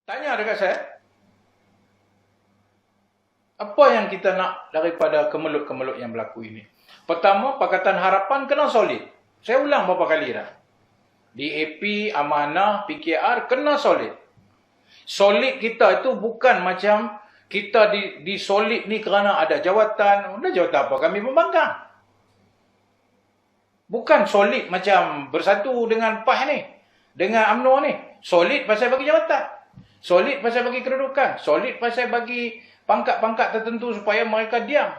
Tanya dekat saya, apa yang kita nak daripada kemelut-kemelut yang berlaku ini? Pertama, Pakatan Harapan kena solid. Saya ulang beberapa kali dah. DAP, Amanah, PKR kena solid. Solid kita itu bukan macam kita di solid ni kerana ada jawatan. Ada jawatan apa? Kami membangkang. Bukan solid macam bersatu dengan PAS ni, dengan UMNO ni. Solid pasal bagi jawatan. Solid pasal bagi kedudukan. Solid pasal bagi pangkat-pangkat tertentu supaya mereka diam.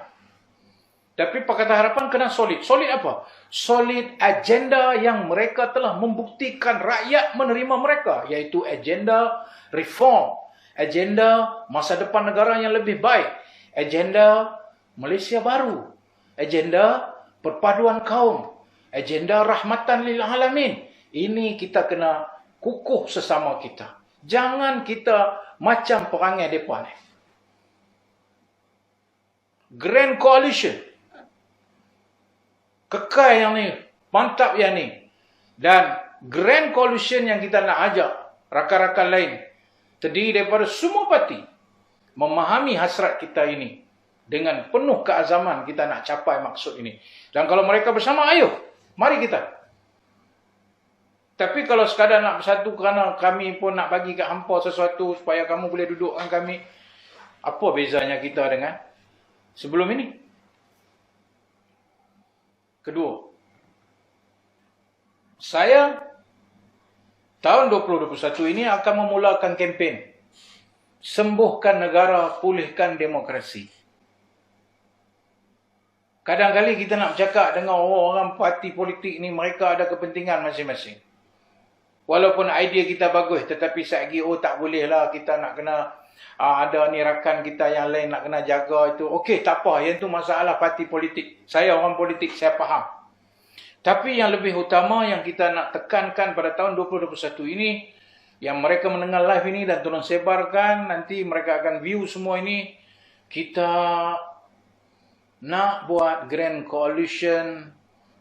Tapi Pakatan Harapan kena solid. Solid apa? Solid agenda yang mereka telah membuktikan rakyat menerima mereka. Iaitu agenda reform. Agenda masa depan negara yang lebih baik. Agenda Malaysia baru. Agenda perpaduan kaum. Agenda rahmatan lil alamin. Ini kita kena kukuh sesama kita. Jangan kita macam perangai mereka ni. Grand Coalition. Kekal yang ni. Mantap yang ni. Dan Grand Coalition yang kita nak ajak rakan-rakan lain terdiri daripada semua parti memahami hasrat kita ini. Dengan penuh keazaman kita nak capai maksud ini. Dan kalau mereka bersama, ayo. Mari kita. Tapi kalau sekadar nak bersatu kerana kami pun nak bagi kat hampa sesuatu supaya kamu boleh duduk dengan kami, apa bezanya kita dengan sebelum ini? Kedua, saya tahun 2021 ini akan memulakan kempen sembuhkan negara, pulihkan demokrasi. Kadang-kadang kita nak bercakap dengan orang parti politik ni, mereka ada kepentingan masing-masing. Walaupun idea kita bagus, tetapi sagi tak boleh lah, kita nak kena ada ni rakan kita yang lain nak kena jaga itu. Okey, tak apa, yang tu masalah parti politik. Saya orang politik, saya faham. Tapi yang lebih utama yang kita nak tekankan pada tahun 2021 ini, yang mereka mendengar live ini dan tolong sebarkan, nanti mereka akan view semua ini, kita nak buat Grand Coalition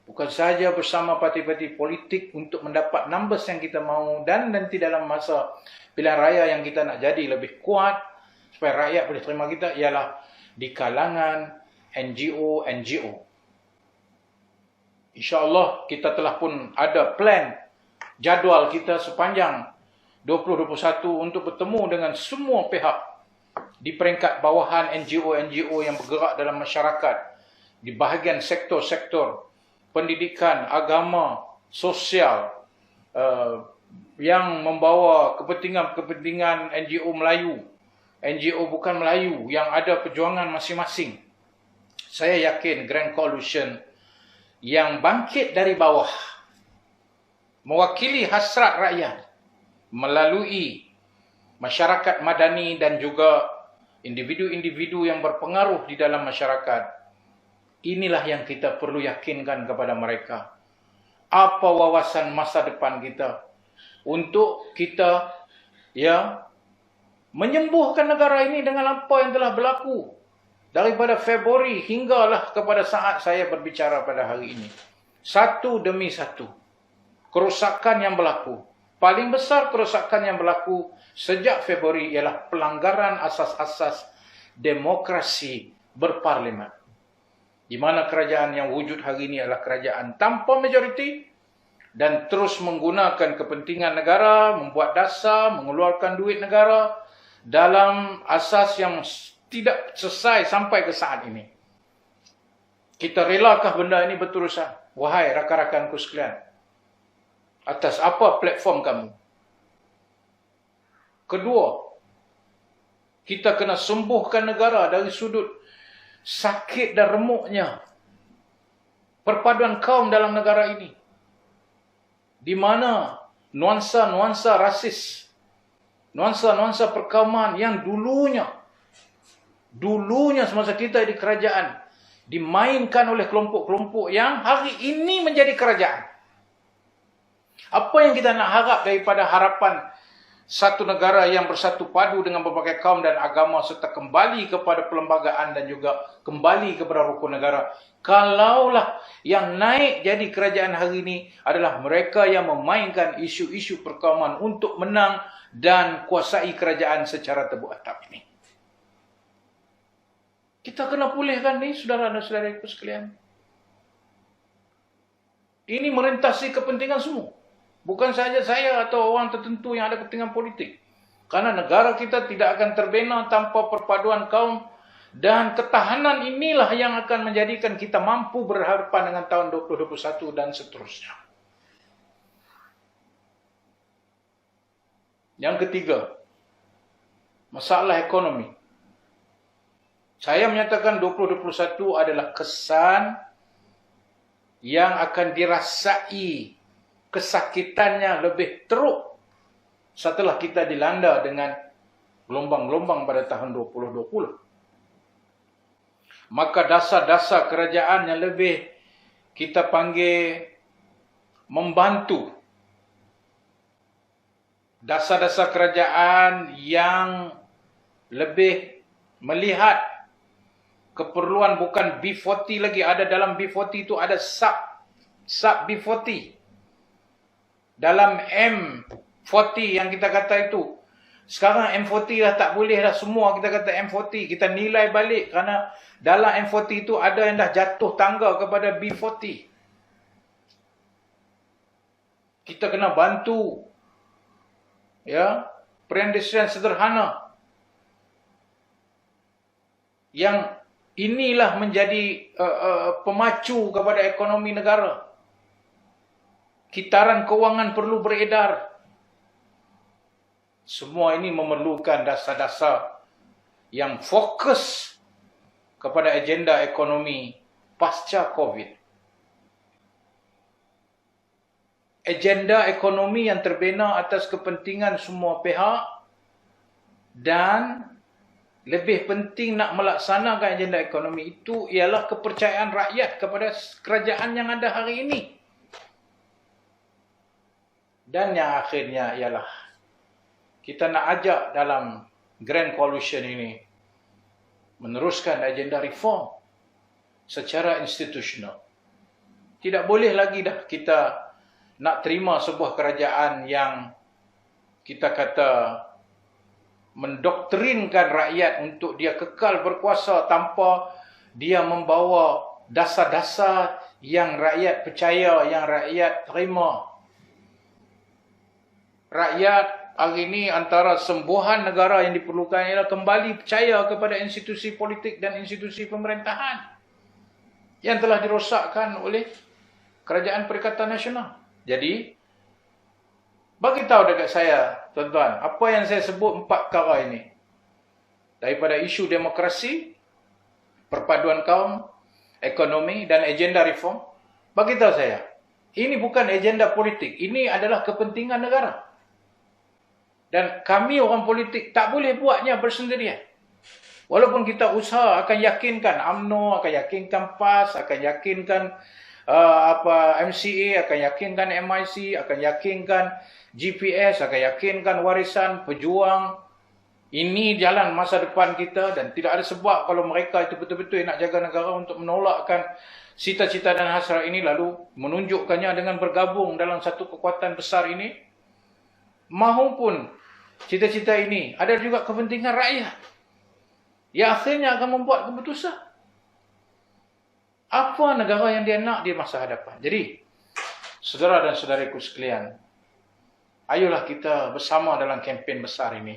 bukan saja bersama parti-parti politik untuk mendapat numbers yang kita mahu, dan nanti dalam masa pilihan raya yang kita nak jadi lebih kuat supaya rakyat boleh terima kita, ialah di kalangan NGO. InsyaAllah kita telah pun ada plan jadual kita sepanjang 2021 untuk bertemu dengan semua pihak di peringkat bawahan NGO yang bergerak dalam masyarakat, di bahagian sektor-sektor pendidikan, agama, sosial, yang membawa kepentingan NGO Melayu, NGO bukan Melayu, yang ada perjuangan masing-masing. Saya yakin Grand Coalition yang bangkit dari bawah, mewakili hasrat rakyat, melalui masyarakat madani dan juga individu-individu yang berpengaruh di dalam masyarakat. Inilah yang kita perlu yakinkan kepada mereka. Apa wawasan masa depan kita untuk kita menyembuhkan negara ini dengan apa yang telah berlaku daripada Februari hinggalah kepada saat saya berbicara pada hari ini. Satu demi satu kerosakan yang berlaku. Paling besar kerosakan yang berlaku sejak Februari ialah pelanggaran asas-asas demokrasi berparlimen. Di mana kerajaan yang wujud hari ini adalah kerajaan tanpa majoriti dan terus menggunakan kepentingan negara, membuat dasar, mengeluarkan duit negara dalam asas yang tidak selesai sampai ke saat ini. Kita relakah benda ini berterusan? Wahai rakan-rakanku sekalian, atas apa platform kamu? Kedua, kita kena sembuhkan negara dari sudut sakit dan remuknya perpaduan kaum dalam negara ini, di mana nuansa-nuansa rasis, nuansa-nuansa perkauman yang dulunya semasa kita di kerajaan dimainkan oleh kelompok-kelompok yang hari ini menjadi kerajaan. Apa yang kita nak harap daripada harapan satu negara yang bersatu padu dengan berbagai kaum dan agama serta kembali kepada perlembagaan dan juga kembali kepada rukun negara? Kalaulah yang naik jadi kerajaan hari ini adalah mereka yang memainkan isu-isu perkauman untuk menang dan kuasai kerajaan secara tebu-atap ini. Kita kena pulihkan ni, saudara dan saudaraku sekalian. Ini merintasi kepentingan semua. Bukan sahaja saya atau orang tertentu yang ada kepentingan politik. Karena negara kita tidak akan terbina tanpa perpaduan kaum, dan ketahanan inilah yang akan menjadikan kita mampu berhadapan dengan tahun 2021 dan seterusnya. Yang ketiga, masalah ekonomi. Saya menyatakan 2021 adalah kesan yang akan dirasai kesakitannya lebih teruk setelah kita dilanda dengan gelombang-gelombang pada tahun 2020. Maka dasar-dasar kerajaan yang lebih kita panggil membantu. Dasar-dasar kerajaan yang lebih melihat keperluan bukan B40 lagi. Ada dalam B40 itu ada sub B40. Dalam M40 yang kita kata itu. Sekarang M40 dah tak boleh dah semua kita kata M40. Kita nilai balik kerana dalam M40 itu ada yang dah jatuh tangga kepada B40. Kita kena bantu perindustrian sederhana. Yang inilah menjadi pemacu kepada ekonomi negara. Kitaran kewangan perlu beredar. Semua ini memerlukan dasar-dasar yang fokus kepada agenda ekonomi pasca COVID. Agenda ekonomi yang terbina atas kepentingan semua pihak dan lebih penting nak melaksanakan agenda ekonomi itu ialah kepercayaan rakyat kepada kerajaan yang ada hari ini. Dan yang akhirnya ialah kita nak ajak dalam Grand Coalition ini meneruskan agenda reform secara institusional. Tidak boleh lagi dah kita nak terima sebuah kerajaan yang kita kata mendoktrinkan rakyat untuk dia kekal berkuasa tanpa dia membawa dasar-dasar yang rakyat percaya, yang rakyat terima. Rakyat hari ini antara sembuhan negara yang diperlukan ialah kembali percaya kepada institusi politik dan institusi pemerintahan yang telah dirosakkan oleh Kerajaan Perikatan Nasional. Jadi, bagi tahu dekat saya, tuan-tuan, apa yang saya sebut 4 perkara ini. Daripada isu demokrasi, perpaduan kaum, ekonomi dan agenda reform. Bagi tahu saya, ini bukan agenda politik. Ini adalah kepentingan negara. Dan kami orang politik tak boleh buatnya bersendirian. Walaupun kita usaha akan yakinkan UMNO, akan yakinkan PAS, akan yakinkan MCA, akan yakinkan MIC, akan yakinkan GPS, akan yakinkan warisan pejuang. Ini jalan masa depan kita dan tidak ada sebab kalau mereka itu betul-betul nak jaga negara untuk menolakkan cita-cita dan hasrat ini lalu menunjukkannya dengan bergabung dalam satu kekuatan besar ini. Mahupun cita-cita ini ada juga kepentingan rakyat yang akhirnya akan membuat keputusan apa negara yang dia nak di masa hadapan. Jadi, saudara dan saudariku sekalian, ayolah kita bersama dalam kempen besar ini.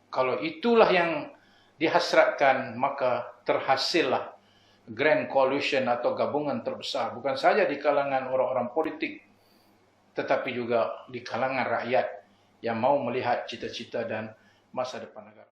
Kalau itulah yang dihasratkan, maka terhasillah Grand Coalition atau gabungan terbesar. Bukan saja di kalangan orang-orang politik, tetapi juga di kalangan rakyat yang mau melihat cita-cita dan masa depan negara.